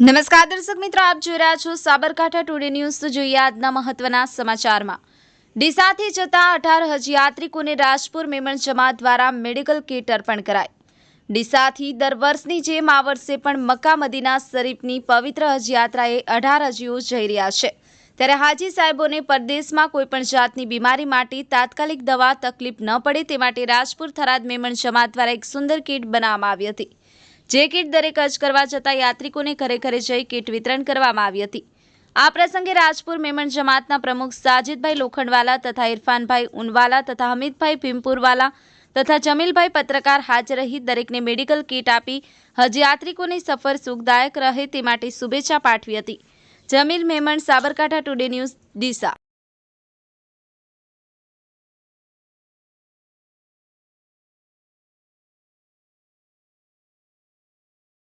નમસ્કાર દર્શક મિત્રો, આપ જોઈ રહ્યા છો સાબરકાંઠા ટુડે ન્યૂઝ। તો જોઈએ આજના મહત્વના સમાચારમાં। ડીસાથી જતા 18 હજ યાત્રિકોને રાજપુર મેમણ જમાત દ્વારા મેડિકલ કિટ અર્પણ કરાઈ। ડીસાથી દર વર્ષની જેમ આ વર્ષે પણ મક્કા મદીના શરીફની પવિત્ર હજ યાત્રાએ 18 હજીઓ જઈ રહ્યા છે। ત્યારે હાજી સાહેબોને પરદેશમાં કોઈપણ જાતની બીમારી માટે તાત્કાલિક દવા તકલીફ ન પડે તે માટે રાજપુર થરાદ મેમણ જમાત દ્વારા એક સુંદર કિટ બનાવવામાં આવી હતી। જે કિટ દરેક હજ કરવા જતા યાત્રિકોને ઘરે ઘરે જઈ કિટ વિતરણ કરવામાં આવી હતી। આ પ્રસંગે રાજપુર મેમણ જમાતના પ્રમુખ સાજિદભાઈ લોખંડવાલા તથા ઇરફાનભાઈ ઉનવાલા તથા હમીદભાઈ ભીમપુરવાલા તથા જમીલભાઈ પત્રકાર હાજર રહી દરેકને મેડિકલ કિટ આપી હજ યાત્રિકોની સફર સુખદાયક રહે તે માટે શુભેચ્છા પાઠવી હતી। Jamil Memon, Sabarkantha today news, Deesa.